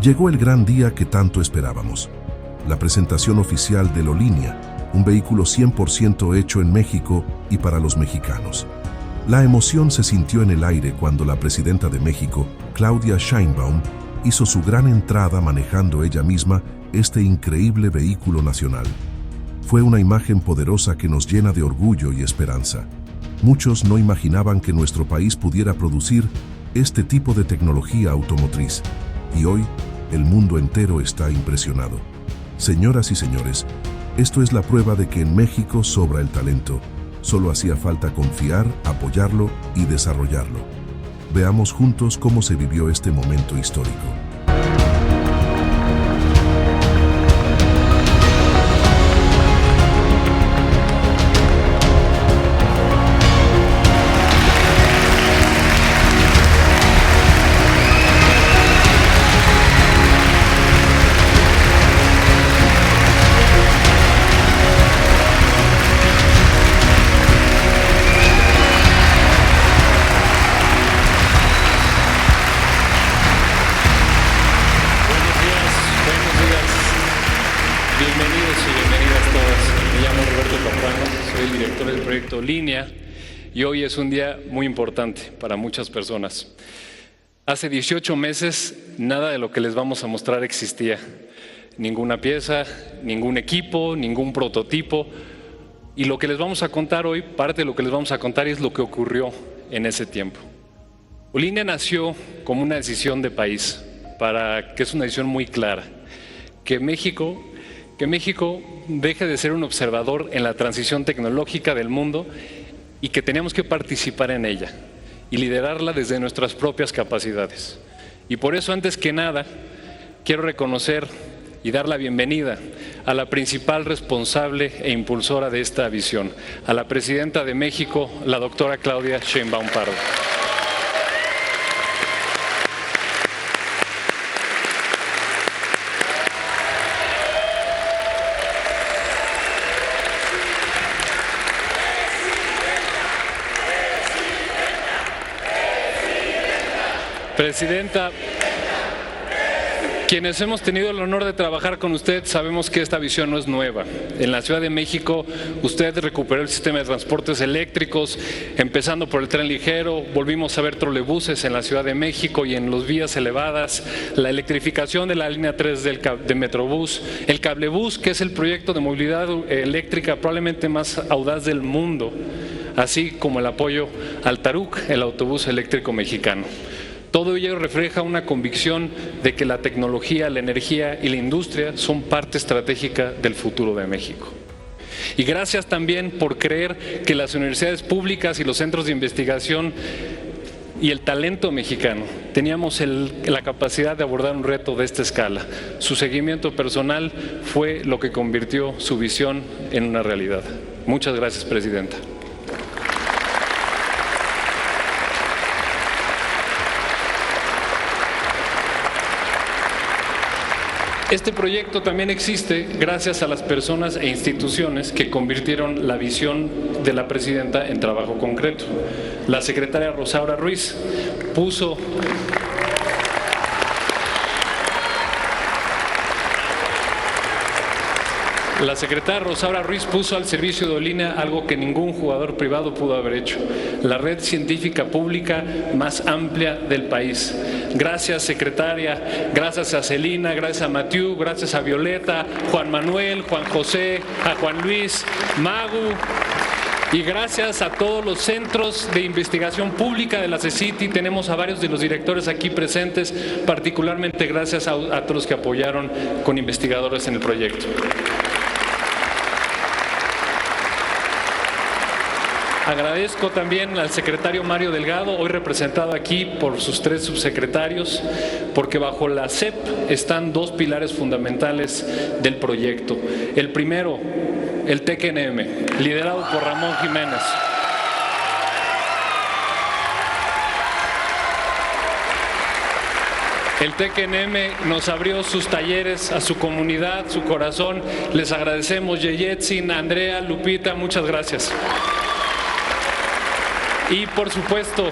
Llegó el gran día que tanto esperábamos. La presentación oficial de Lolinia, un vehículo 100% hecho en México y para los mexicanos. La emoción se sintió en el aire cuando la presidenta de México, Claudia Sheinbaum, hizo su gran entrada manejando ella misma este increíble vehículo nacional. Fue una imagen poderosa que nos llena de orgullo y esperanza. Muchos no imaginaban que nuestro país pudiera producir este tipo de tecnología automotriz. Y hoy, el mundo entero está impresionado. Señoras y señores, esto es la prueba de que en México sobra el talento. Solo hacía falta confiar, apoyarlo y desarrollarlo. Veamos juntos cómo se vivió este momento histórico. Línea, y hoy es un día muy importante para muchas personas. Hace 18 meses nada de lo que les vamos a mostrar existía. Ninguna pieza, ningún equipo, ningún prototipo. Y lo que les vamos a contar hoy, parte de lo que les vamos a contar es lo que ocurrió en ese tiempo. Línea nació como una decisión de país, que es una decisión muy clara, que México deje de ser un observador en la transición tecnológica del mundo y que tenemos que participar en ella y liderarla desde nuestras propias capacidades. Y por eso, antes que nada, quiero reconocer y dar la bienvenida a la principal responsable e impulsora de esta visión, a la presidenta de México, la doctora Claudia Sheinbaum Pardo. Presidenta, quienes hemos tenido el honor de trabajar con usted sabemos que esta visión no es nueva. En la Ciudad de México usted recuperó el sistema de transportes eléctricos, empezando por el tren ligero, volvimos a ver trolebuses en la Ciudad de México y en las vías elevadas, la electrificación de la línea 3 de Metrobús, el cablebús, que es el proyecto de movilidad eléctrica probablemente más audaz del mundo, así como el apoyo al Taruc, el autobús eléctrico mexicano. Todo ello refleja una convicción de que la tecnología, la energía y la industria son parte estratégica del futuro de México. Y gracias también por creer que las universidades públicas y los centros de investigación y el talento mexicano teníamos la capacidad de abordar un reto de esta escala. Su seguimiento personal fue lo que convirtió su visión en una realidad. Muchas gracias, Presidenta. Este proyecto también existe gracias a las personas e instituciones que convirtieron la visión de la presidenta en trabajo concreto. La secretaria Rosaura Ruiz puso al servicio de Línea algo que ningún jugador privado pudo haber hecho: la red científica pública más amplia del país. Gracias, secretaria, gracias a Celina, gracias a Mathieu, gracias a Violeta, Juan Manuel, Juan José, a Juan Luis, Magu, y gracias a todos los centros de investigación pública de la CECITI. Tenemos a varios de los directores aquí presentes, particularmente gracias a todos los que apoyaron con investigadores en el proyecto. Agradezco también al secretario Mario Delgado, hoy representado aquí por sus 3 subsecretarios, porque bajo la CEP están 2 pilares fundamentales del proyecto. El primero, el TEC-NM, liderado por Ramón Jiménez. El TEC-NM nos abrió sus talleres a su comunidad, su corazón. Les agradecemos, Yeyetzin, Andrea, Lupita, muchas gracias. Y por supuesto,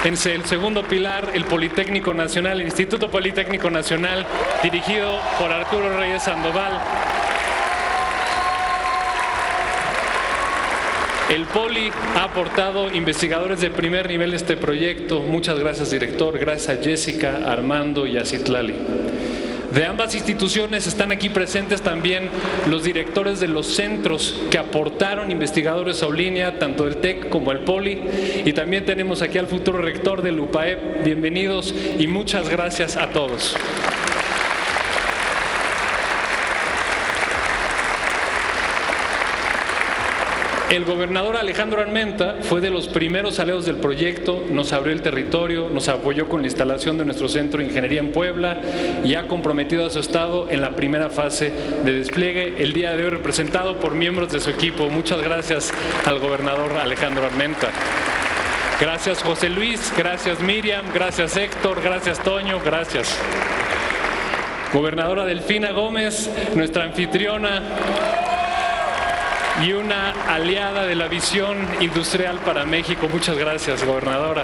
En el segundo pilar, el Politécnico Nacional, el Instituto Politécnico Nacional, dirigido por Arturo Reyes Sandoval. El Poli ha aportado investigadores de primer nivel a este proyecto. Muchas gracias, director. Gracias a Jessica, Armando y a Citlali. De ambas instituciones están aquí presentes también los directores de los centros que aportaron investigadores a Olinnia, tanto el TEC como el Poli. Y también tenemos aquí al futuro rector del UPAEP. Bienvenidos y muchas gracias a todos. El gobernador Alejandro Armenta fue de los primeros aliados del proyecto, nos abrió el territorio, nos apoyó con la instalación de nuestro centro de ingeniería en Puebla y ha comprometido a su estado en la primera fase de despliegue, el día de hoy representado por miembros de su equipo. Muchas gracias al gobernador Alejandro Armenta. Gracias José Luis, gracias Miriam, gracias Héctor, gracias Toño, gracias. Gobernadora Delfina Gómez, nuestra anfitriona y una aliada de la visión industrial para México. Muchas gracias, gobernadora.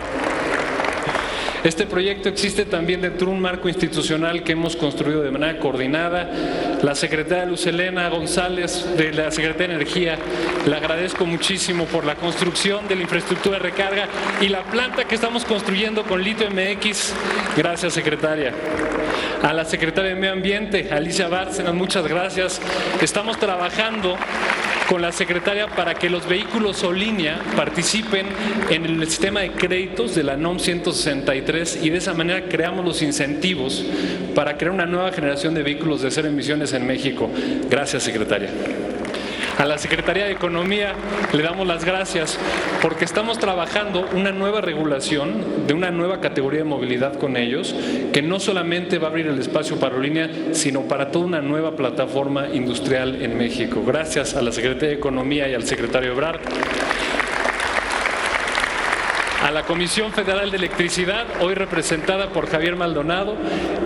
Este proyecto existe también dentro de un marco institucional que hemos construido de manera coordinada. La secretaria Luz Helena González, de la Secretaría de Energía, le agradezco muchísimo por la construcción de la infraestructura de recarga y la planta que estamos construyendo con Litio MX. Gracias, secretaria. A la secretaria de Medio Ambiente, Alicia Bárcenas, muchas gracias. Estamos trabajando con la secretaria para que los vehículos Olinnia participen en el sistema de créditos de la NOM 163 y de esa manera creamos los incentivos para crear una nueva generación de vehículos de cero emisiones en México. Gracias, secretaria. A la Secretaría de Economía le damos las gracias porque estamos trabajando una nueva regulación de una nueva categoría de movilidad con ellos, que no solamente va a abrir el espacio para Olinnia, sino para toda una nueva plataforma industrial en México. Gracias a la Secretaría de Economía y al secretario Ebrard. A la Comisión Federal de Electricidad, hoy representada por Javier Maldonado,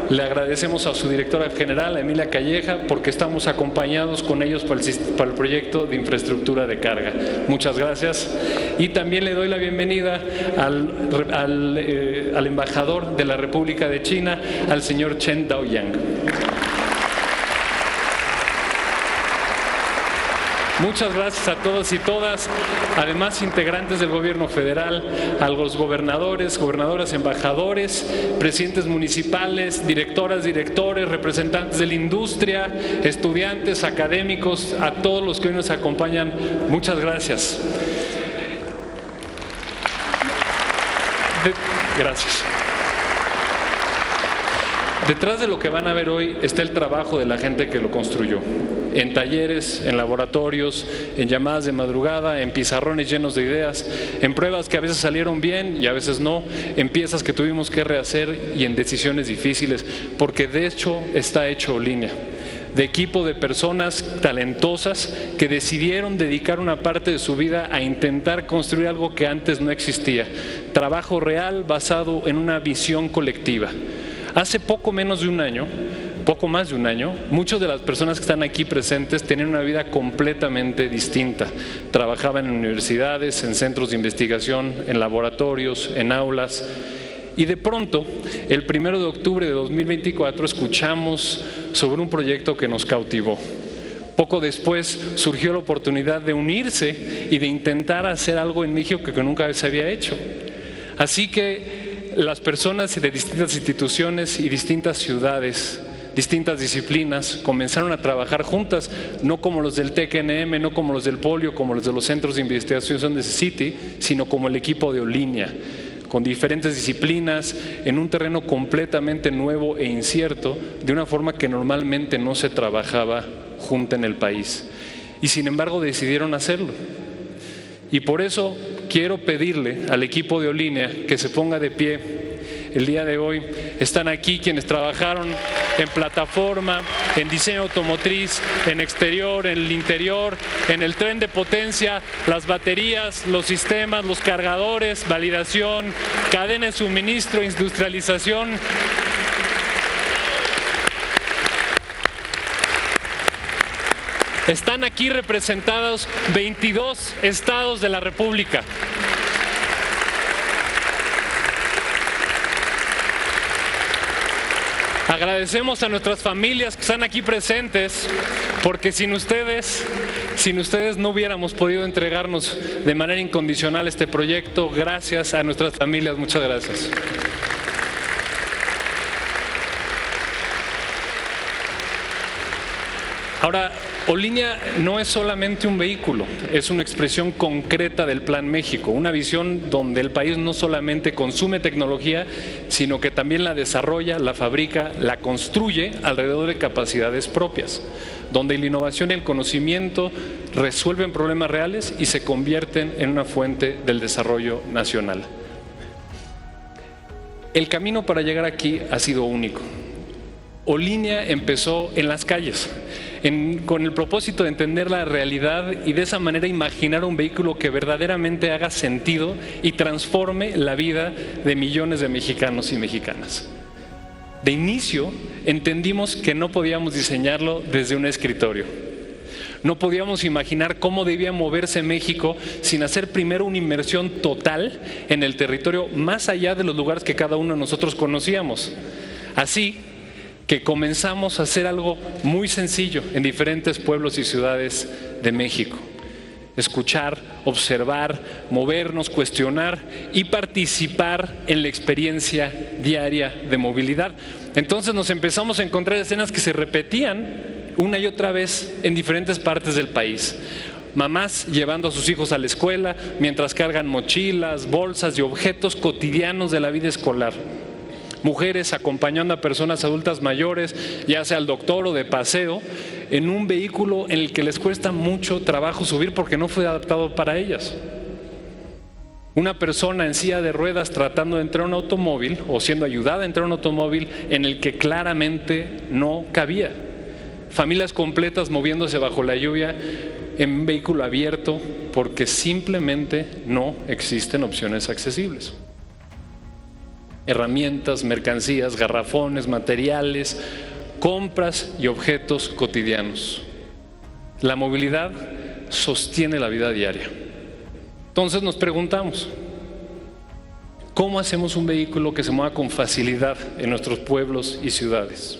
le agradecemos a su directora general, Emilia Calleja, porque estamos acompañados con ellos para el proyecto de infraestructura de carga. Muchas gracias. Y también le doy la bienvenida al embajador de la República de China, al señor Chen Daoyang. Muchas gracias a todos y todas, además integrantes del gobierno federal, a los gobernadores, gobernadoras, embajadores, presidentes municipales, directoras, directores, representantes de la industria, estudiantes, académicos, a todos los que hoy nos acompañan. Muchas gracias. Gracias. Detrás de lo que van a ver hoy está el trabajo de la gente que lo construyó. En talleres, en laboratorios, en llamadas de madrugada, en pizarrones llenos de ideas, en pruebas que a veces salieron bien y a veces no, en piezas que tuvimos que rehacer y en decisiones difíciles, porque de hecho está hecho Olinnia, de equipo de personas talentosas que decidieron dedicar una parte de su vida a intentar construir algo que antes no existía. Trabajo real basado en una visión colectiva. Hace poco más de un año, muchas de las personas que están aquí presentes tenían una vida completamente distinta. Trabajaban en universidades, en centros de investigación, en laboratorios, en aulas. Y de pronto, el 1 de octubre de 2024, escuchamos sobre un proyecto que nos cautivó. Poco después surgió la oportunidad de unirse y de intentar hacer algo en México que nunca se había hecho. Así que las personas de distintas instituciones y distintas ciudades, distintas disciplinas, comenzaron a trabajar juntas, no como los del TEC-NM, no como los del Polio, como los de los centros de investigación de CITI, sino como el equipo de Olinnia, con diferentes disciplinas, en un terreno completamente nuevo e incierto, de una forma que normalmente no se trabajaba junta en el país. Y sin embargo decidieron hacerlo. Y por eso quiero pedirle al equipo de Olinnia que se ponga de pie. El día de hoy están aquí quienes trabajaron en plataforma, en diseño automotriz, en exterior, en el interior, en el tren de potencia, las baterías, los sistemas, los cargadores, validación, cadena de suministro, industrialización. Están aquí representados 22 estados de la República. Agradecemos a nuestras familias que están aquí presentes, porque sin ustedes no hubiéramos podido entregarnos de manera incondicional este proyecto. Gracias a nuestras familias, muchas gracias. Ahora, O-Línea no es solamente un vehículo, es una expresión concreta del Plan México, una visión donde el país no solamente consume tecnología, sino que también la desarrolla, la fabrica, la construye alrededor de capacidades propias, donde la innovación y el conocimiento resuelven problemas reales y se convierten en una fuente del desarrollo nacional. El camino para llegar aquí ha sido único. O-Línea empezó en las calles, con el propósito de entender la realidad y de esa manera imaginar un vehículo que verdaderamente haga sentido y transforme la vida de millones de mexicanos y mexicanas. De inicio entendimos que no podíamos diseñarlo desde un escritorio. No podíamos imaginar cómo debía moverse México sin hacer primero una inmersión total en el territorio, más allá de los lugares que cada uno de nosotros conocíamos. Así que comenzamos a hacer algo muy sencillo en diferentes pueblos y ciudades de México. Escuchar, observar, movernos, cuestionar y participar en la experiencia diaria de movilidad. Entonces nos empezamos a encontrar escenas que se repetían una y otra vez en diferentes partes del país. Mamás llevando a sus hijos a la escuela mientras cargan mochilas, bolsas y objetos cotidianos de la vida escolar. Mujeres acompañando a personas adultas mayores, ya sea al doctor o de paseo, en un vehículo en el que les cuesta mucho trabajo subir porque no fue adaptado para ellas. Una persona en silla de ruedas tratando de entrar a un automóvil o siendo ayudada a entrar a un automóvil en el que claramente no cabía. Familias completas moviéndose bajo la lluvia en un vehículo abierto porque simplemente no existen opciones accesibles. Herramientas, mercancías, garrafones, materiales, compras y objetos cotidianos. La movilidad sostiene la vida diaria. Entonces nos preguntamos, ¿cómo hacemos un vehículo que se mueva con facilidad en nuestros pueblos y ciudades?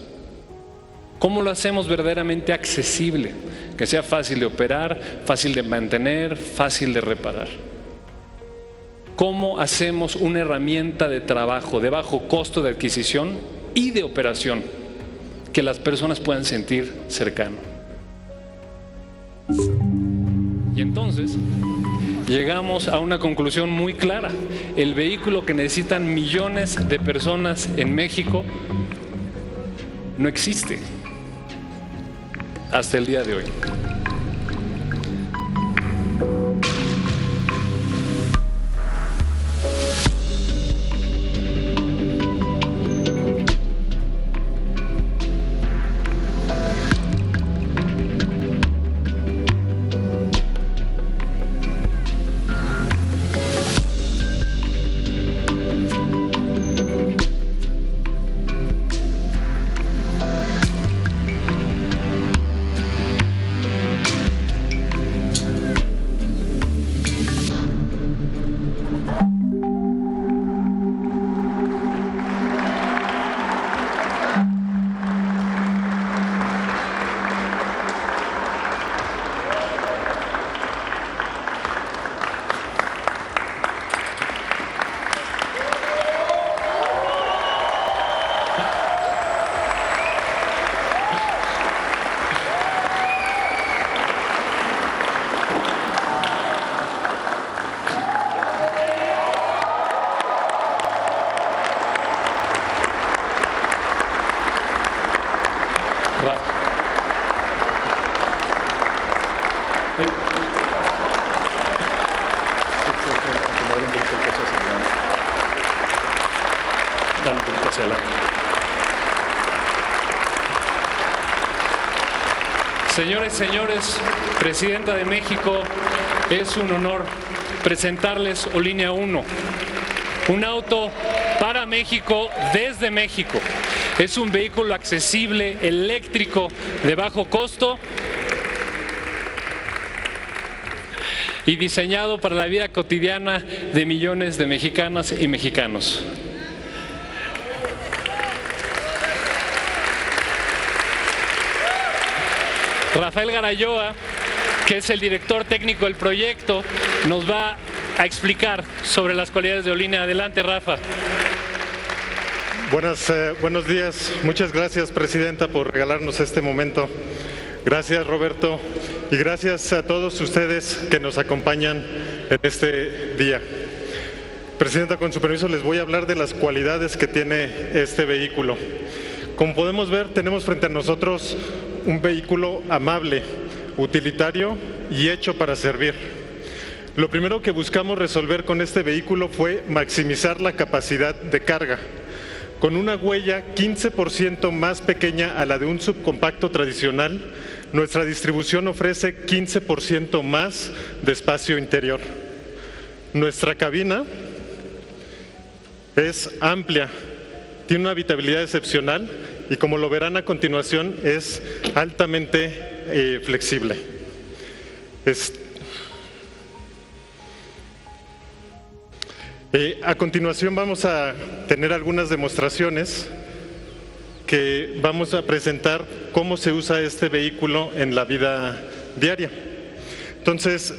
¿Cómo lo hacemos verdaderamente accesible? Que sea fácil de operar, fácil de mantener, fácil de reparar. ¿Cómo hacemos una herramienta de trabajo de bajo costo de adquisición y de operación que las personas puedan sentir cercano? Y entonces llegamos a una conclusión muy clara. El vehículo que necesitan millones de personas en México no existe hasta el día de hoy. Señoras y señores, Presidenta de México, es un honor presentarles O-Línea 1, un auto para México, desde México. Es un vehículo accesible, eléctrico, de bajo costo y diseñado para la vida cotidiana de millones de mexicanas y mexicanos. Rafael Garayoa, que es el director técnico del proyecto, nos va a explicar sobre las cualidades de Olínea. Adelante, Rafa. Buenos días. Muchas gracias, Presidenta, por regalarnos este momento. Gracias, Roberto, y gracias a todos ustedes que nos acompañan en este día. Presidenta, con su permiso, les voy a hablar de las cualidades que tiene este vehículo. Como podemos ver, tenemos frente a nosotros un vehículo amable, utilitario y hecho para servir. Lo primero que buscamos resolver con este vehículo fue maximizar la capacidad de carga. Con una huella 15% más pequeña a la de un subcompacto tradicional, nuestra distribución ofrece 15% más de espacio interior. Nuestra cabina es amplia, tiene una habitabilidad excepcional y, como lo verán a continuación, es altamente flexible. A continuación vamos a tener algunas demostraciones que vamos a presentar cómo se usa este vehículo en la vida diaria. Entonces,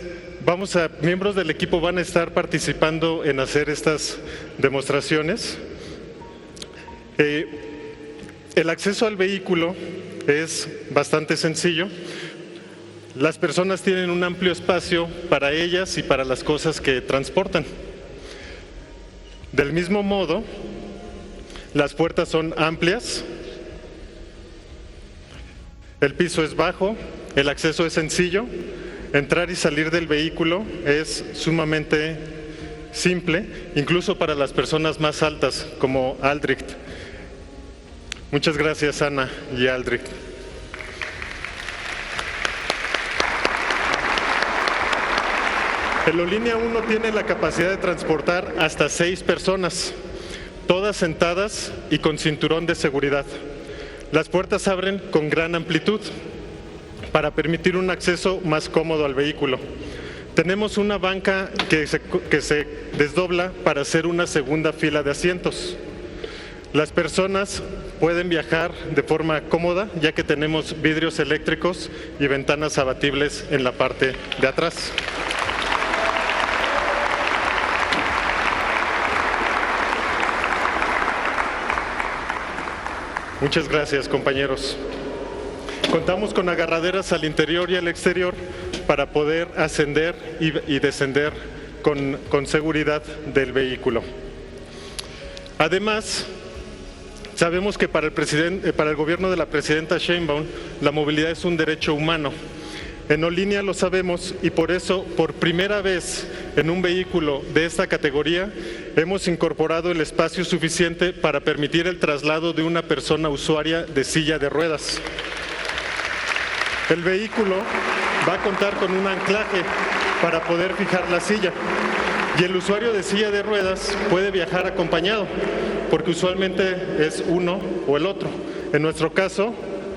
miembros del equipo van a estar participando en hacer estas demostraciones. El acceso al vehículo es bastante sencillo. Las personas tienen un amplio espacio para ellas y para las cosas que transportan. Del mismo modo, las puertas son amplias, el piso es bajo, el acceso es sencillo, entrar y salir del vehículo es sumamente simple, incluso para las personas más altas como Aldrich. Muchas gracias, Ana y Aldrich. El Olínea 1 tiene la capacidad de transportar hasta 6 personas, todas sentadas y con cinturón de seguridad. Las puertas abren con gran amplitud para permitir un acceso más cómodo al vehículo. Tenemos una banca que se desdobla para hacer una segunda fila de asientos. Las personas pueden viajar de forma cómoda, ya que tenemos vidrios eléctricos y ventanas abatibles en la parte de atrás. Muchas gracias, compañeros. Contamos con agarraderas al interior y al exterior para poder ascender y descender con seguridad del vehículo. Además, sabemos que para el gobierno de la presidenta Sheinbaum, la movilidad es un derecho humano. En Olínea lo sabemos y por eso, por primera vez en un vehículo de esta categoría, hemos incorporado el espacio suficiente para permitir el traslado de una persona usuaria de silla de ruedas. El vehículo va a contar con un anclaje para poder fijar la silla y el usuario de silla de ruedas puede viajar acompañado, porque usualmente es uno o el otro. En nuestro caso,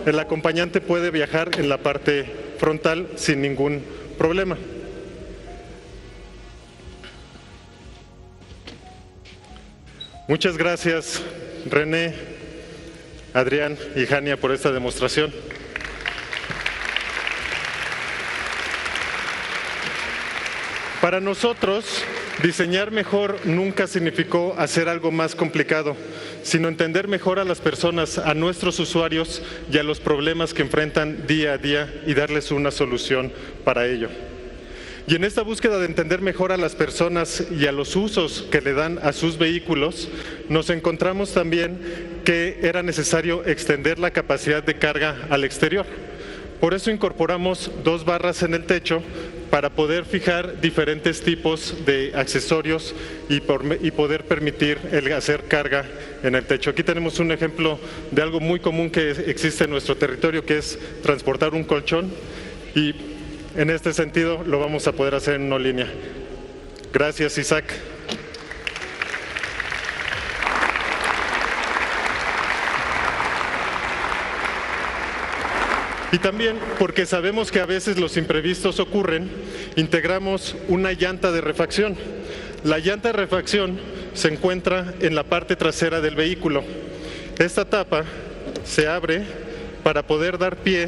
el acompañante puede viajar en la parte frontal sin ningún problema. Muchas gracias, René, Adrián y Jania, por esta demostración. Para nosotros, diseñar mejor nunca significó hacer algo más complicado, sino entender mejor a las personas, a nuestros usuarios y a los problemas que enfrentan día a día y darles una solución para ello. Y en esta búsqueda de entender mejor a las personas y a los usos que le dan a sus vehículos, nos encontramos también que era necesario extender la capacidad de carga al exterior. Por eso incorporamos 2 barras en el techo para poder fijar diferentes tipos de accesorios y poder permitir el hacer carga en el techo. Aquí tenemos un ejemplo de algo muy común que existe en nuestro territorio, que es transportar un colchón, y en este sentido lo vamos a poder hacer en una línea. Gracias, Isaac. Y también, porque sabemos que a veces los imprevistos ocurren, integramos una llanta de refacción. La llanta de refacción se encuentra en la parte trasera del vehículo. Esta tapa se abre para poder dar pie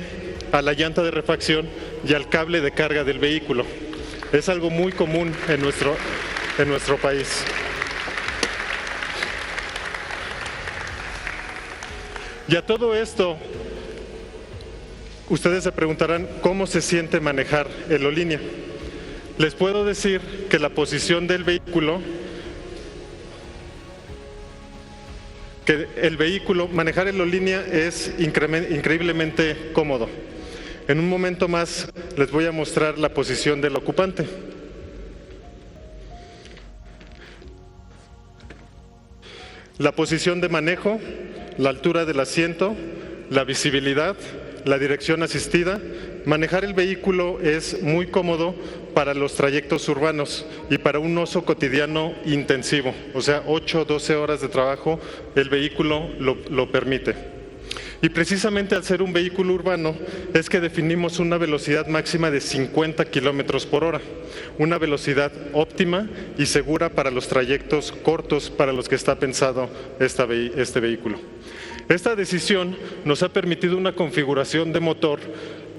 a la llanta de refacción y al cable de carga del vehículo. Es algo muy común en nuestro país. Y a todo esto, ustedes se preguntarán cómo se siente manejar el Olinia. Les puedo decir que la posición del vehículo, manejar el Olinia es increíblemente cómodo. En un momento más les voy a mostrar la posición del ocupante. La posición de manejo, la altura del asiento, la visibilidad, la dirección asistida. Manejar el vehículo es muy cómodo para los trayectos urbanos y para un uso cotidiano intensivo, o sea, 8 o 12 horas de trabajo, el vehículo lo permite. Y precisamente al ser un vehículo urbano es que definimos una velocidad máxima de 50 kilómetros por hora, una velocidad óptima y segura para los trayectos cortos para los que está pensado este vehículo. Esta decisión nos ha permitido una configuración de motor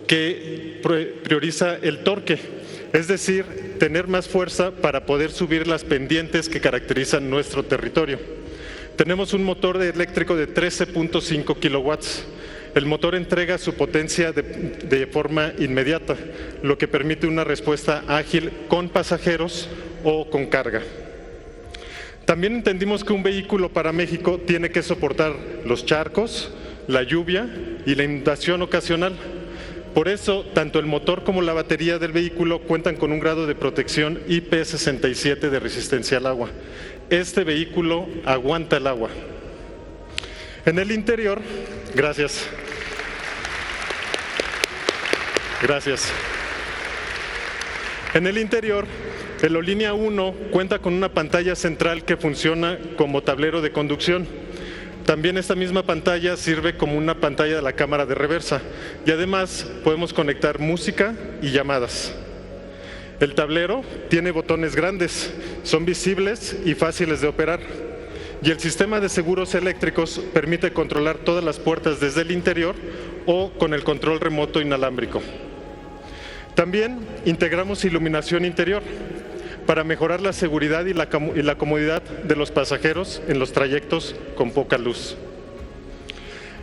que prioriza el torque, es decir, tener más fuerza para poder subir las pendientes que caracterizan nuestro territorio. Tenemos un motor eléctrico de 13.5 kilowatts. El motor entrega su potencia de forma inmediata, lo que permite una respuesta ágil con pasajeros o con carga. También entendimos que un vehículo para México tiene que soportar los charcos, la lluvia y la inundación ocasional. Por eso, tanto el motor como la batería del vehículo cuentan con un grado de protección IP67 de resistencia al agua. Este vehículo aguanta el agua. En el interior, gracias. En el interior, el Olinia 1 cuenta con una pantalla central que funciona como tablero de conducción. También esta misma pantalla sirve como una pantalla de la cámara de reversa y además podemos conectar música y llamadas. El tablero tiene botones grandes, son visibles y fáciles de operar. Y el sistema de seguros eléctricos permite controlar todas las puertas desde el interior o con el control remoto inalámbrico. También integramos iluminación interior para mejorar la seguridad y la comodidad de los pasajeros en los trayectos con poca luz.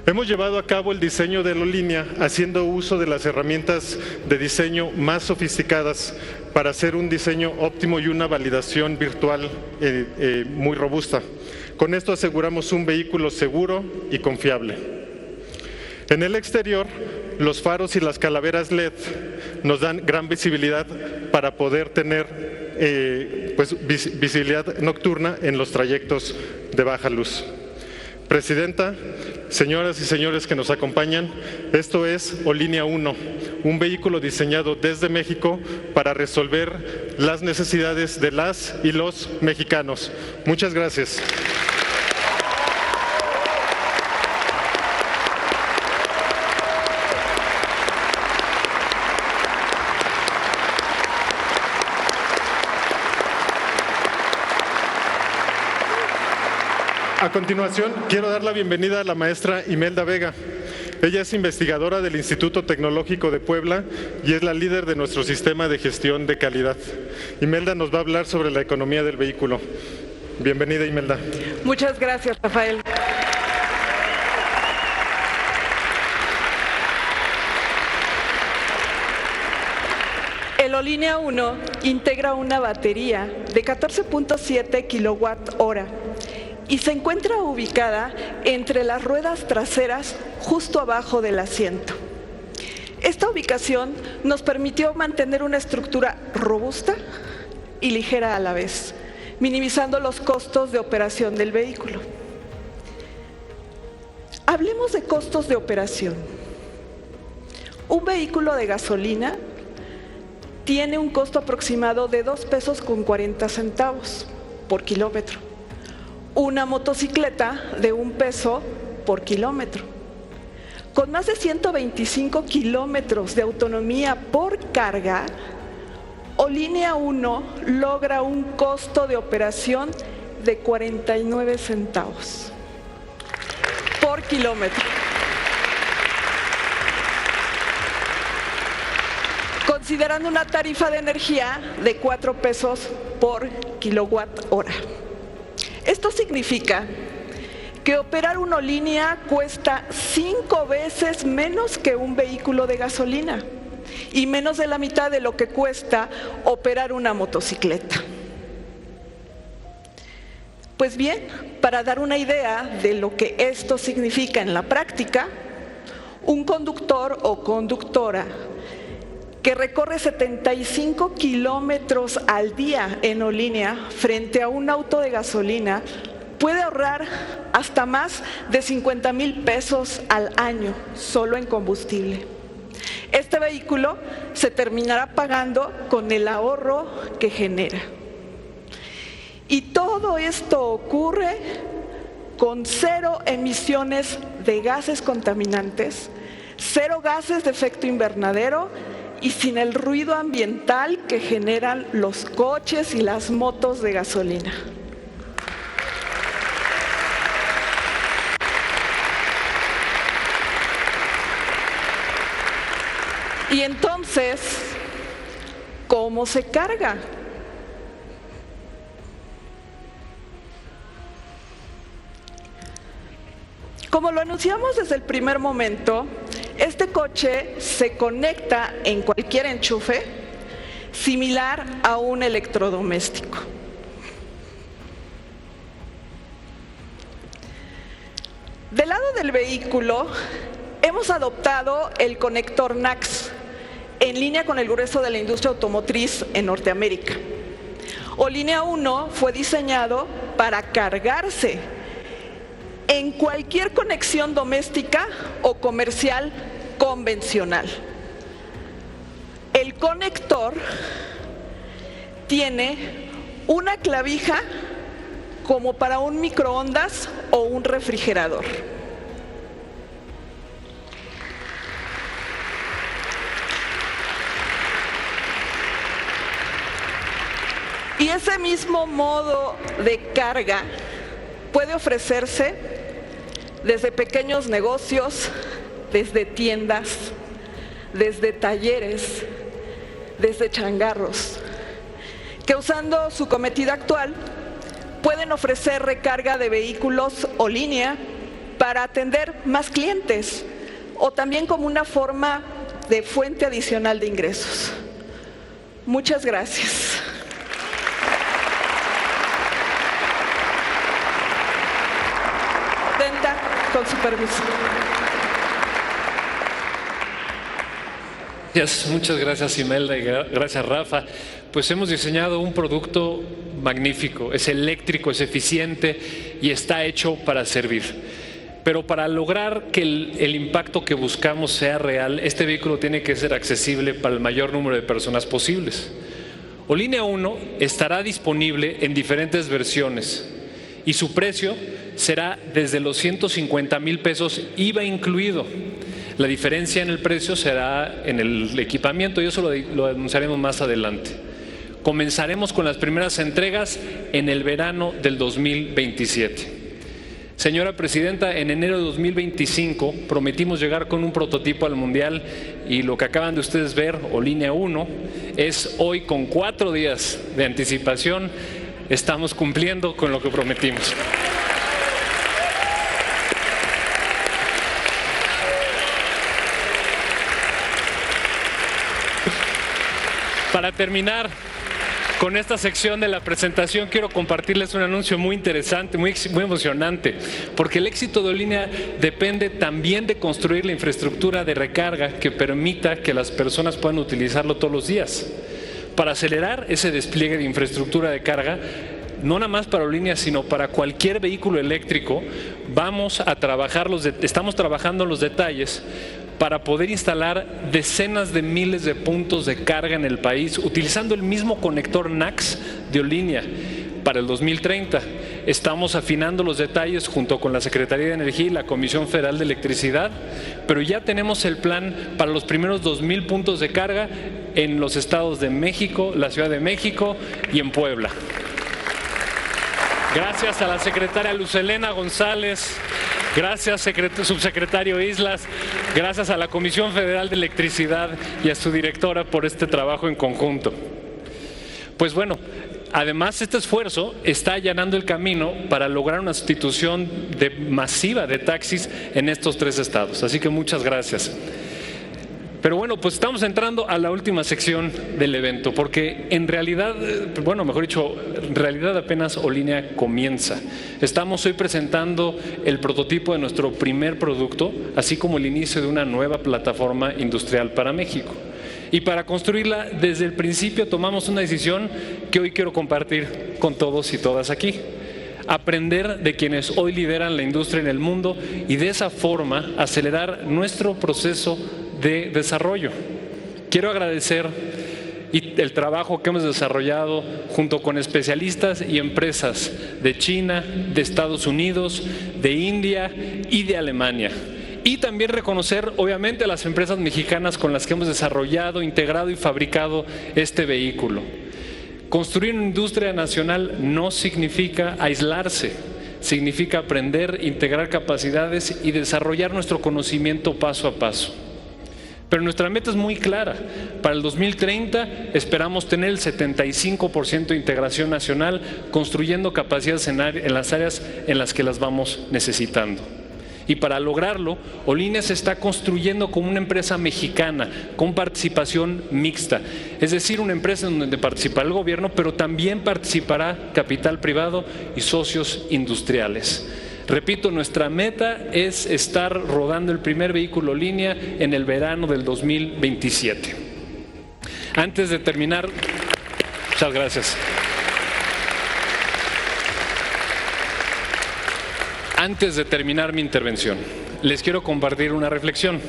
Hemos llevado a cabo el diseño de Olinia haciendo uso de las herramientas de diseño más sofisticadas para hacer un diseño óptimo y una validación virtual muy robusta. Con esto aseguramos un vehículo seguro y confiable. En el exterior, los faros y las calaveras LED nos dan gran visibilidad para poder tener visibilidad nocturna en los trayectos de baja luz. Presidenta, señoras y señores que nos acompañan, esto es Olinia 1, un vehículo diseñado desde México para resolver las necesidades de las y los mexicanos. Muchas gracias. A continuación, quiero dar la bienvenida a la maestra Imelda Vega. Ella es investigadora del Instituto Tecnológico de Puebla y es la líder de nuestro sistema de gestión de calidad. Imelda nos va a hablar sobre la economía del vehículo. Bienvenida, Imelda. Muchas gracias, Rafael. El Olinia 1 integra una batería de 14.7 kWh y se encuentra ubicada entre las ruedas traseras justo abajo del asiento. Esta ubicación nos permitió mantener una estructura robusta y ligera a la vez, minimizando los costos de operación del vehículo. Hablemos de costos de operación. Un vehículo de gasolina tiene un costo aproximado de 2.40 pesos por kilómetro. Una motocicleta de 1 peso por kilómetro. Con más de 125 kilómetros de autonomía por carga, Olinia 1 logra un costo de operación de 49 centavos por kilómetro. considerando una tarifa de energía de 4 pesos por kilowatt hora. Esto significa que operar una línea cuesta 5 veces menos que un vehículo de gasolina y menos de la mitad de lo que cuesta operar una motocicleta. Pues bien, para dar una idea de lo que esto significa en la práctica, un conductor o conductora que recorre 75 kilómetros al día en línea frente a un auto de gasolina puede ahorrar hasta más de 50,000 pesos al año solo en combustible. Este vehículo se terminará pagando con el ahorro que genera. Y todo esto ocurre con 0 emisiones de gases contaminantes, 0 gases de efecto invernadero y sin el ruido ambiental que generan los coches y las motos de gasolina. Y entonces, ¿cómo se carga? Como lo anunciamos desde el primer momento, este coche se conecta en cualquier enchufe similar a un electrodoméstico. Del lado del vehículo, hemos adoptado el conector NACS, en línea con el grueso de la industria automotriz en Norteamérica. Línea 1 fue diseñado para cargarse en cualquier conexión doméstica o comercial convencional. El conector tiene una clavija como para un microondas o un refrigerador. Y ese mismo modo de carga puede ofrecerse desde pequeños negocios, desde tiendas, desde talleres, desde changarros, que usando su cometido actual pueden ofrecer recarga de vehículos o línea para atender más clientes o también como una forma de fuente adicional de ingresos. Muchas gracias. Con su permiso. Muchas gracias, Imelda, y gracias, Rafa. Pues hemos diseñado un producto magnífico, es eléctrico, es eficiente y está hecho para servir. Pero para lograr que el impacto que buscamos sea real, este vehículo tiene que ser accesible para el mayor número de personas posibles. Línea 1 estará disponible en diferentes versiones y su precio será desde los 150,000 pesos, IVA incluido. La diferencia en el precio será en el equipamiento y eso lo anunciaremos más adelante. Comenzaremos con las primeras entregas en el verano del 2027. Señora Presidenta, en enero de 2025 prometimos llegar con un prototipo al Mundial y lo que acaban de ustedes ver, Línea 1, es hoy con 4 días de anticipación. Estamos cumpliendo con lo que prometimos. Para terminar con esta sección de la presentación, quiero compartirles un anuncio muy interesante, muy emocionante, porque el éxito de Línea depende también de construir la infraestructura de recarga que permita que las personas puedan utilizarlo todos los días. Para acelerar ese despliegue de infraestructura de carga, no nada más para Línea, sino para cualquier vehículo eléctrico, estamos trabajando los detalles para poder instalar decenas de miles de puntos de carga en el país utilizando el mismo conector NACS de Línea para el 2030. Estamos afinando los detalles junto con la Secretaría de Energía y la Comisión Federal de Electricidad, pero ya tenemos el plan para los primeros 2,000 puntos de carga en los estados de México, la Ciudad de México y en Puebla. Gracias a la secretaria Luz Helena González Gracias, subsecretario Islas. Gracias a la Comisión Federal de Electricidad y a su directora por este trabajo en conjunto. Pues bueno, además este esfuerzo está allanando el camino para lograr una sustitución masiva de taxis en estos 3 estados. Así que muchas gracias. Pero bueno, pues estamos entrando a la última sección del evento, porque en realidad, bueno, mejor dicho, en realidad apenas Olínea comienza. Estamos hoy presentando el prototipo de nuestro primer producto, así como el inicio de una nueva plataforma industrial para México. Y para construirla, desde el principio tomamos una decisión que hoy quiero compartir con todos y todas aquí. Aprender de quienes hoy lideran la industria en el mundo y de esa forma acelerar nuestro proceso de desarrollo. Quiero agradecer el trabajo que hemos desarrollado junto con especialistas y empresas de China, de Estados Unidos, de India y de Alemania. Y también reconocer, obviamente, a las empresas mexicanas con las que hemos desarrollado, integrado y fabricado este vehículo. Construir una industria nacional no significa aislarse, significa aprender, integrar capacidades y desarrollar nuestro conocimiento paso a paso. Pero nuestra meta es muy clara. Para el 2030 esperamos tener el 75% de integración nacional, construyendo capacidades en las áreas en las que las vamos necesitando. Y para lograrlo, Olínea se está construyendo como una empresa mexicana con participación mixta, es decir, una empresa en donde participará el gobierno, pero también participará capital privado y socios industriales. Repito, nuestra meta es estar rodando el primer vehículo Olínea en el verano del 2027. Antes de terminar, muchas gracias. Antes de terminar mi intervención, les quiero compartir una reflexión.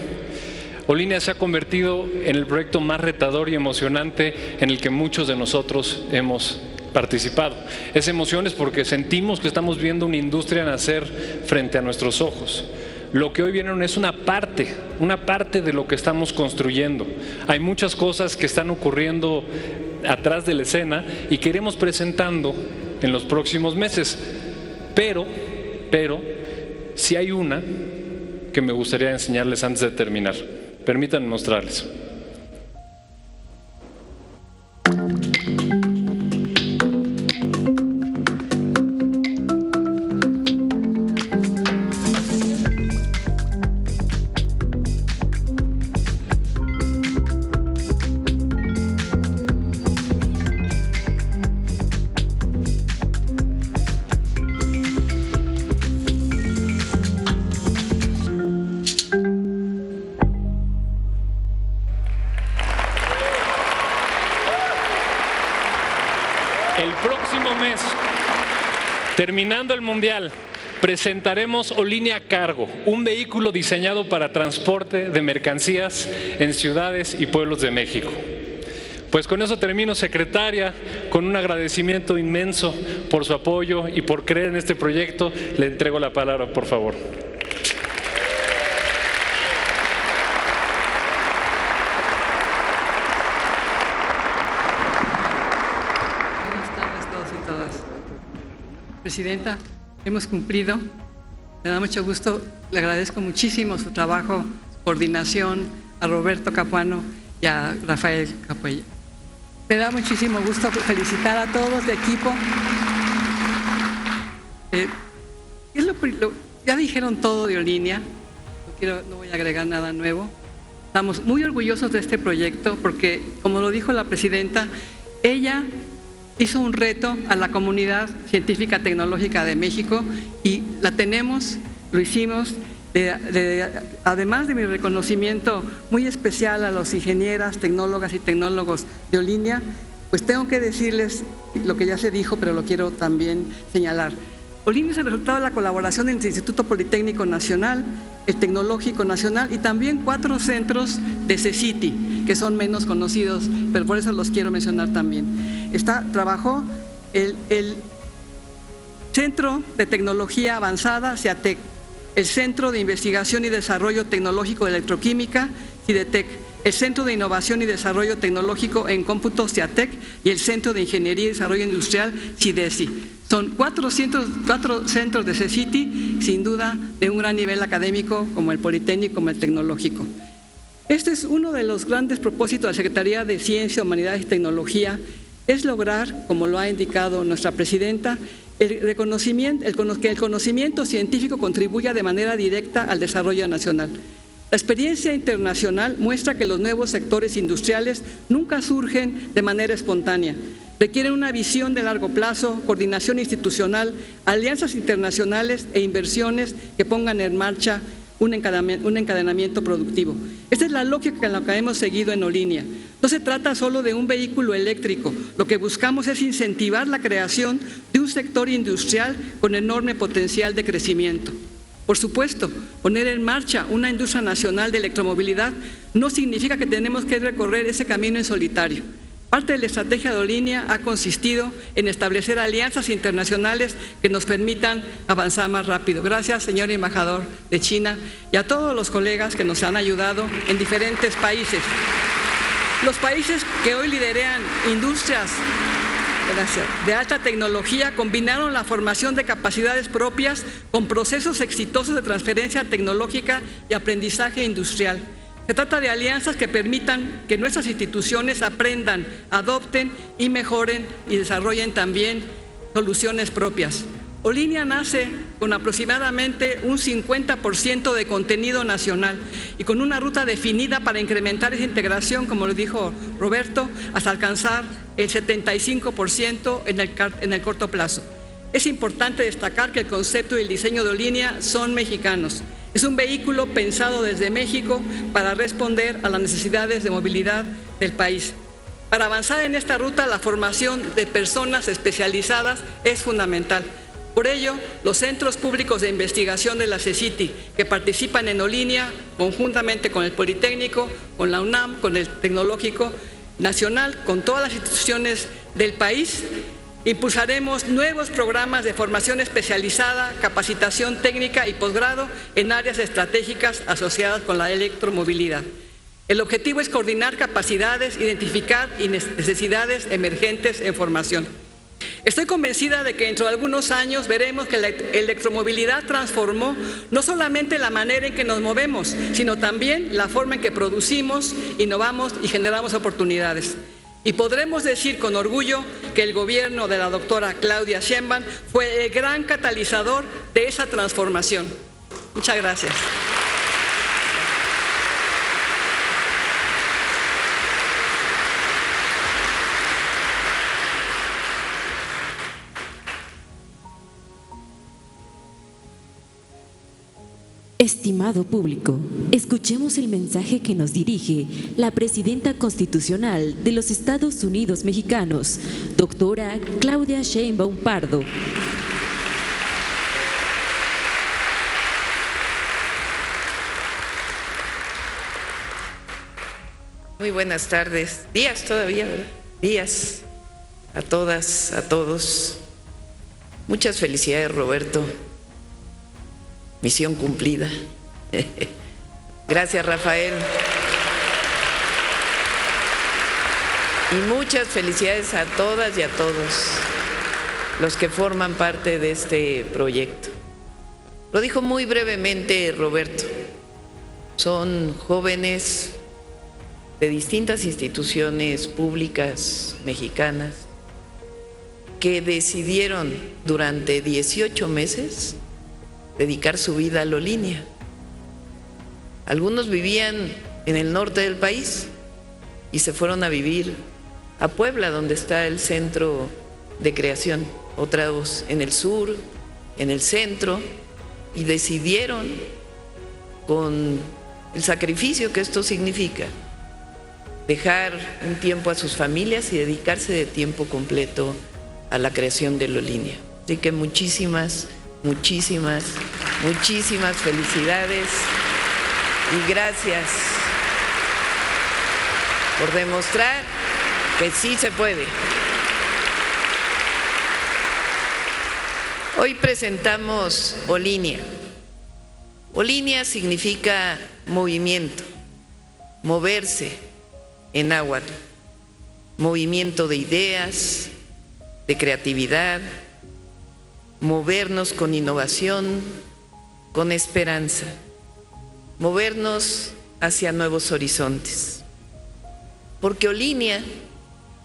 Olínea se ha convertido en el proyecto más retador y emocionante en el que muchos de nosotros hemos participado. Esa emoción es porque sentimos que estamos viendo una industria nacer frente a nuestros ojos. Lo que hoy vieron es una parte de lo que estamos construyendo. Hay muchas cosas que están ocurriendo atrás de la escena y que iremos presentando en los próximos meses. Pero si hay una que me gustaría enseñarles antes de terminar. Permítanme mostrarles. El próximo mes, terminando el Mundial, presentaremos Olínea Cargo, un vehículo diseñado para transporte de mercancías en ciudades y pueblos de México. Pues con eso termino, secretaria, con un agradecimiento inmenso por su apoyo y por creer en este proyecto. Le entrego la palabra, por favor. Presidenta, hemos cumplido, me da mucho gusto, le agradezco muchísimo su trabajo, coordinación, a Roberto Capuano y a Rafael Capuella. Me da muchísimo gusto felicitar a todos de equipo. Ya dijeron todo de Olínea, no voy a agregar nada nuevo. Estamos muy orgullosos de este proyecto porque, como lo dijo la presidenta, ella hizo un reto a la comunidad científica tecnológica de México y la tenemos, lo hicimos. Además de mi reconocimiento muy especial a los ingenieras, tecnólogas y tecnólogos de Olínea, pues tengo que decirles lo que ya se dijo, pero lo quiero también señalar. Olínea es el resultado de la colaboración entre el Instituto Politécnico Nacional, el Tecnológico Nacional y también 4 centros de CECITI, que son menos conocidos, pero por eso los quiero mencionar también. Trabajó el Centro de Tecnología Avanzada, CIATEC, el Centro de Investigación y Desarrollo Tecnológico de Electroquímica, CIDETEC, el Centro de Innovación y Desarrollo Tecnológico en Cómputo, CIATEC, y el Centro de Ingeniería y Desarrollo Industrial, CIDESI. Son cuatro centros de CECITI, sin duda de un gran nivel académico, como el Politécnico, como el Tecnológico. Este es uno de los grandes propósitos de la Secretaría de Ciencia, Humanidades y Tecnología, es lograr, como lo ha indicado nuestra presidenta, que el conocimiento científico contribuya de manera directa al desarrollo nacional. La experiencia internacional muestra que los nuevos sectores industriales nunca surgen de manera espontánea. Requieren una visión de largo plazo, coordinación institucional, alianzas internacionales e inversiones que pongan en marcha un encadenamiento productivo. Esta es la lógica en la que hemos seguido en Olinia. No se trata solo de un vehículo eléctrico. Lo que buscamos es incentivar la creación de un sector industrial con enorme potencial de crecimiento. Por supuesto, poner en marcha una industria nacional de electromovilidad no significa que tenemos que recorrer ese camino en solitario. Parte de la estrategia de Olinia ha consistido en establecer alianzas internacionales que nos permitan avanzar más rápido. Gracias, señor embajador de China, y a todos los colegas que nos han ayudado en diferentes países. Los países que hoy lideran industrias de alta tecnología combinaron la formación de capacidades propias con procesos exitosos de transferencia tecnológica y aprendizaje industrial. Se trata de alianzas que permitan que nuestras instituciones aprendan, adopten y mejoren y desarrollen también soluciones propias. Olinia nace con aproximadamente un 50% de contenido nacional y con una ruta definida para incrementar esa integración, como lo dijo Roberto, hasta alcanzar el 75% en el corto plazo. Es importante destacar que el concepto y el diseño de Olinia son mexicanos. Es un vehículo pensado desde México para responder a las necesidades de movilidad del país. Para avanzar en esta ruta, la formación de personas especializadas es fundamental. Por ello, los centros públicos de investigación de la CECITI que participan en Olinia, conjuntamente con el Politécnico, con la UNAM, con el Tecnológico Nacional, con todas las instituciones del país, impulsaremos nuevos programas de formación especializada, capacitación técnica y posgrado en áreas estratégicas asociadas con la electromovilidad. El objetivo es coordinar capacidades, identificar necesidades emergentes en formación. Estoy convencida de que dentro de algunos años veremos que la electromovilidad transformó no solamente la manera en que nos movemos, sino también la forma en que producimos, innovamos y generamos oportunidades. Y podremos decir con orgullo que el gobierno de la doctora Claudia Sheinbaum fue el gran catalizador de esa transformación. Muchas gracias. Estimado público, escuchemos el mensaje que nos dirige la Presidenta Constitucional de los Estados Unidos Mexicanos, doctora Claudia Sheinbaum Pardo. Muy buenas tardes, días todavía, ¿verdad? Días a todas, a todos. Muchas felicidades, Roberto. Misión cumplida. Gracias, Rafael. Y muchas felicidades a todas y a todos los que forman parte de este proyecto. Lo dijo muy brevemente Roberto. Son jóvenes de distintas instituciones públicas mexicanas que decidieron durante 18 meses dedicar su vida a la Olinia. Algunos vivían en el norte del país y se fueron a vivir a Puebla, donde está el centro de creación, otros en el sur, en el centro, y decidieron, con el sacrificio que esto significa, dejar un tiempo a sus familias y dedicarse de tiempo completo a la creación de la Olinia. Así que muchísimas felicidades y gracias por demostrar que sí se puede. Hoy presentamos Olinia. Olinia significa movimiento, moverse en náhuatl, movimiento de ideas, de creatividad, movernos con innovación, con esperanza, movernos hacia nuevos horizontes. Porque Olinia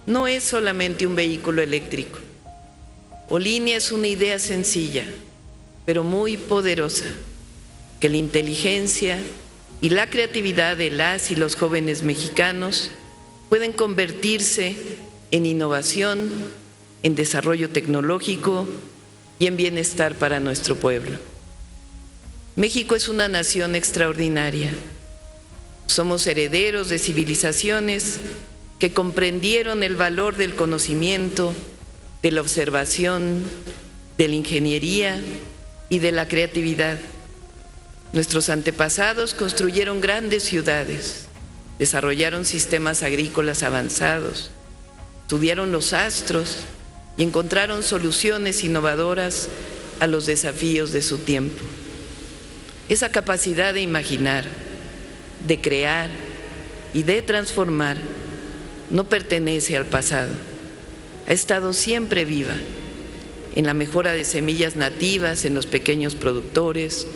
no es solamente un vehículo eléctrico. Olinia es una idea sencilla, pero muy poderosa, que la inteligencia y la creatividad de las y los jóvenes mexicanos pueden convertirse en innovación, en desarrollo tecnológico y en bienestar para nuestro pueblo. México es una nación extraordinaria. Somos herederos de civilizaciones que comprendieron el valor del conocimiento, de la observación, de la ingeniería y de la creatividad. Nuestros antepasados construyeron grandes ciudades, desarrollaron sistemas agrícolas avanzados, estudiaron los astros y encontraron soluciones innovadoras a los desafíos de su tiempo. Esa capacidad de imaginar, de crear y de transformar no pertenece al pasado. Ha estado siempre viva en la mejora de semillas nativas en los pequeños productores,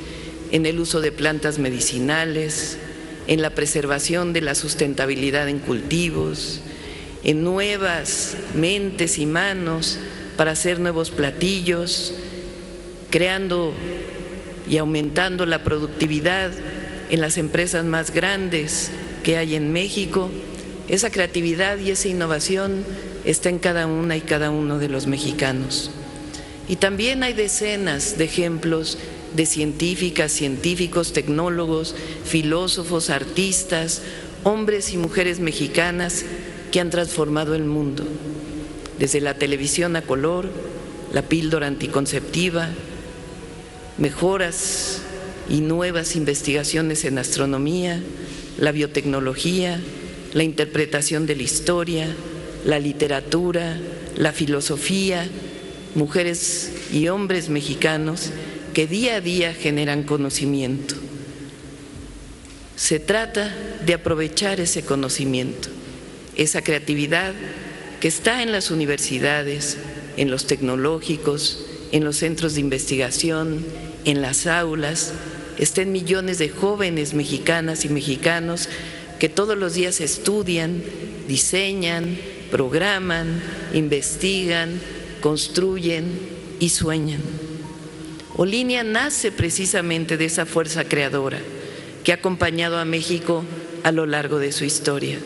en el uso de plantas medicinales, en la preservación de la sustentabilidad en cultivos, en nuevas mentes y manos para hacer nuevos platillos, creando y aumentando la productividad en las empresas más grandes que hay en México. Esa creatividad y esa innovación está en cada una y cada uno de los mexicanos. Y también hay decenas de ejemplos de científicas, científicos, tecnólogos, filósofos, artistas, hombres y mujeres mexicanas que han transformado el mundo, desde la televisión a color, la píldora anticonceptiva, mejoras y nuevas investigaciones en astronomía, la biotecnología, la interpretación de la historia, la literatura, la filosofía, mujeres y hombres mexicanos que día a día generan conocimiento. Se trata de aprovechar ese conocimiento, esa creatividad que está en las universidades, en los tecnológicos, en los centros de investigación, en las aulas, está en millones de jóvenes mexicanas y mexicanos que todos los días estudian, diseñan, programan, investigan, construyen y sueñan. Olinia nace precisamente de esa fuerza creadora que ha acompañado a México a lo largo de su historia.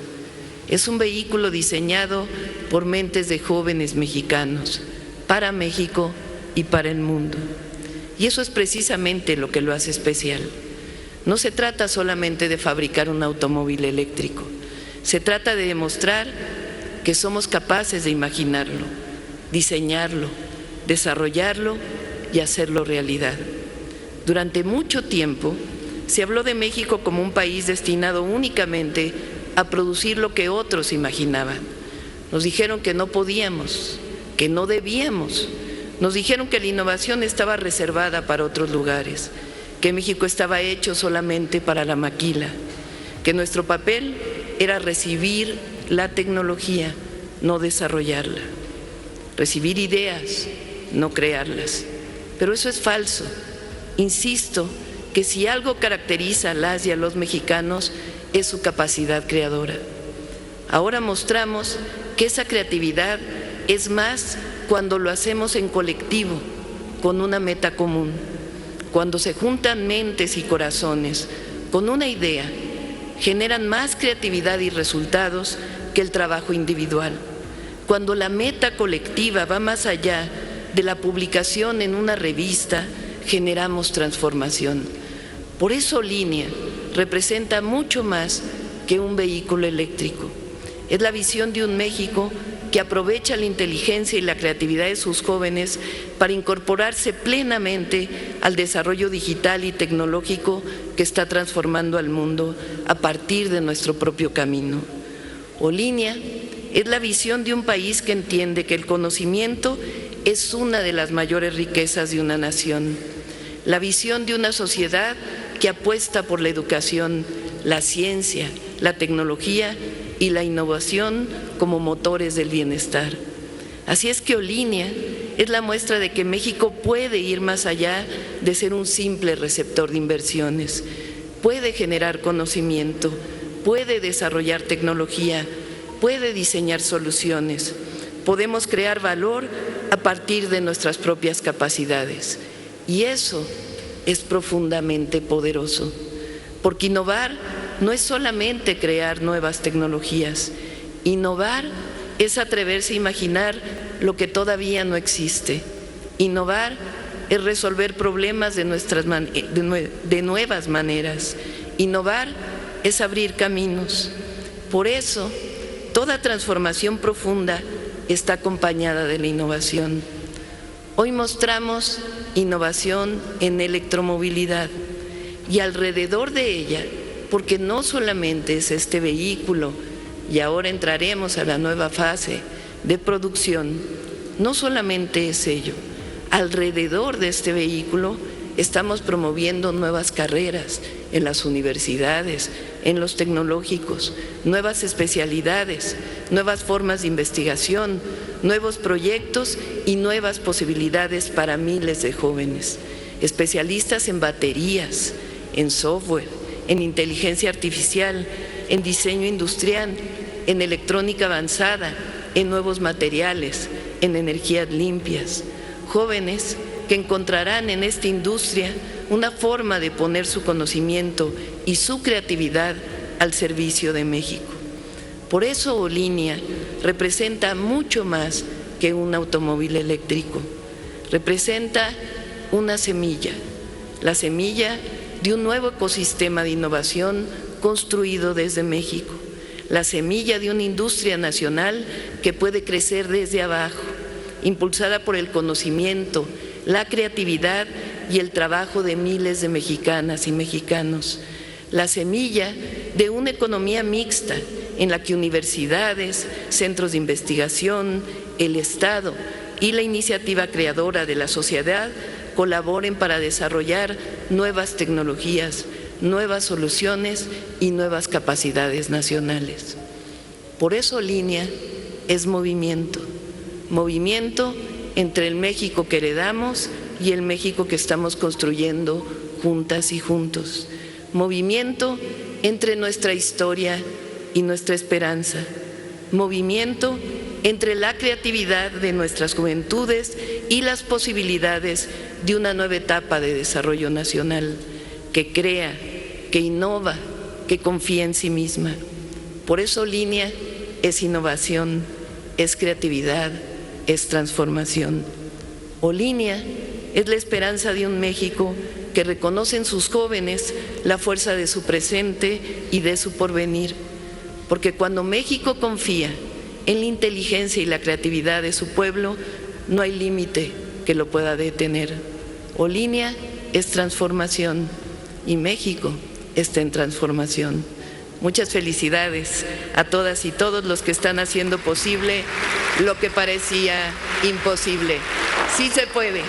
Es un vehículo diseñado por mentes de jóvenes mexicanos, para México y para el mundo. Y eso es precisamente lo que lo hace especial. No se trata solamente de fabricar un automóvil eléctrico, se trata de demostrar que somos capaces de imaginarlo, diseñarlo, desarrollarlo y hacerlo realidad. Durante mucho tiempo se habló de México como un país destinado únicamente a producir lo que otros imaginaban. Nos dijeron que no podíamos, que no debíamos. Nos dijeron que la innovación estaba reservada para otros lugares, que México estaba hecho solamente para la maquila, que nuestro papel era recibir la tecnología, no desarrollarla, recibir ideas, no crearlas. Pero eso es falso. Insisto que si algo caracteriza a las y a los mexicanos es su capacidad creadora. Ahora mostramos que esa creatividad es más cuando lo hacemos en colectivo, con una meta común, cuando se juntan mentes y corazones con una idea, generan más creatividad y resultados que el trabajo individual. Cuando la meta colectiva va más allá de la publicación en una revista, generamos transformación. Por eso Olinia representa mucho más que un vehículo eléctrico. Es la visión de un México que aprovecha la inteligencia y la creatividad de sus jóvenes para incorporarse plenamente al desarrollo digital y tecnológico que está transformando al mundo a partir de nuestro propio camino. Olinia es la visión de un país que entiende que el conocimiento es una de las mayores riquezas de una nación. La visión de una sociedad que apuesta por la educación, la ciencia, la tecnología y la innovación como motores del bienestar. Así es que Olinia es la muestra de que México puede ir más allá de ser un simple receptor de inversiones, puede generar conocimiento, puede desarrollar tecnología, puede diseñar soluciones, podemos crear valor a partir de nuestras propias capacidades. Y eso es profundamente poderoso, porque innovar no es solamente crear nuevas tecnologías, innovar es atreverse a imaginar lo que todavía no existe. Innovar es resolver problemas de nuevas maneras. Innovar es abrir caminos. Por eso, toda transformación profunda está acompañada de la innovación. Hoy mostramos innovación en electromovilidad y alrededor de ella, porque no solamente es este vehículo, y ahora entraremos a la nueva fase de producción, no solamente es ello, alrededor de este vehículo estamos promoviendo nuevas carreras en las universidades, en los tecnológicos, nuevas especialidades, nuevas formas de investigación, nuevos proyectos y nuevas posibilidades para miles de jóvenes, especialistas en baterías, en software, en inteligencia artificial, en diseño industrial, en electrónica avanzada, en nuevos materiales, en energías limpias. Jóvenes que encontrarán en esta industria una forma de poner su conocimiento y su creatividad al servicio de México. Por eso Olinia representa mucho más que un automóvil eléctrico. Representa una semilla, la semilla de un nuevo ecosistema de innovación construido desde México, la semilla de una industria nacional que puede crecer desde abajo, impulsada por el conocimiento, la creatividad y el trabajo de miles de mexicanas y mexicanos, la semilla de una economía mixta en la que universidades, centros de investigación, el Estado y la iniciativa creadora de la sociedad colaboren para desarrollar nuevas tecnologías, nuevas soluciones y nuevas capacidades nacionales. Por eso Olinia es movimiento, movimiento entre el México que heredamos y el México que estamos construyendo juntas y juntos, movimiento entre nuestra historia y nuestra esperanza, movimiento entre la creatividad de nuestras juventudes y las posibilidades de una nueva etapa de desarrollo nacional, que crea, que innova, que confía en sí misma. Por eso Olinia es innovación, es creatividad, es transformación. Olinia es la esperanza de un México que reconoce en sus jóvenes la fuerza de su presente y de su porvenir, porque cuando México confía en la inteligencia y la creatividad de su pueblo, no hay límite que lo pueda detener. Olinia es transformación y México está en transformación. Muchas felicidades a todas y todos los que están haciendo posible lo que parecía imposible. Sí se puede.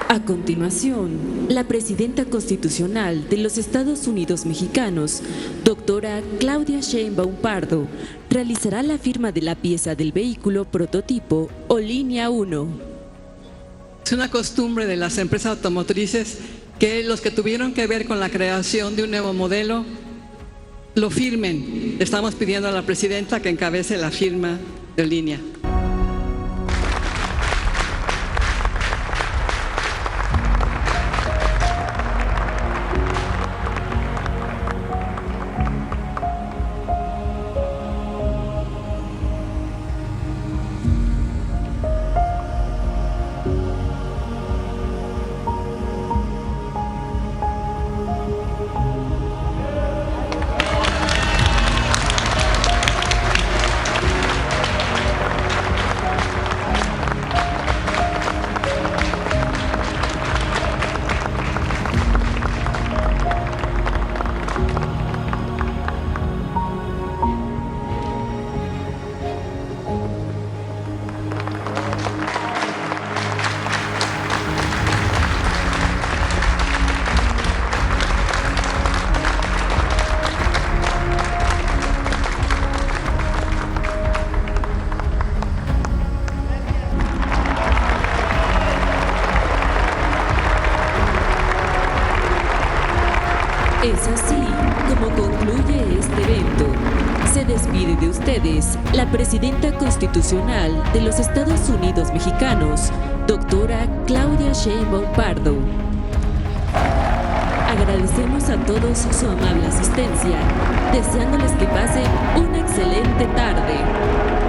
A continuación, la presidenta constitucional de los Estados Unidos Mexicanos, doctora Claudia Sheinbaum Pardo, realizará la firma de la pieza del vehículo prototipo Olinia 1. Es una costumbre de las empresas automotrices que los que tuvieron que ver con la creación de un nuevo modelo lo firmen. Le estamos pidiendo a la presidenta que encabece la firma de Olinia. Es así como concluye este evento. Se despide de ustedes la Presidenta Constitucional de los Estados Unidos Mexicanos, doctora Claudia Sheinbaum Pardo. Agradecemos a todos su amable asistencia, deseándoles que pasen una excelente tarde.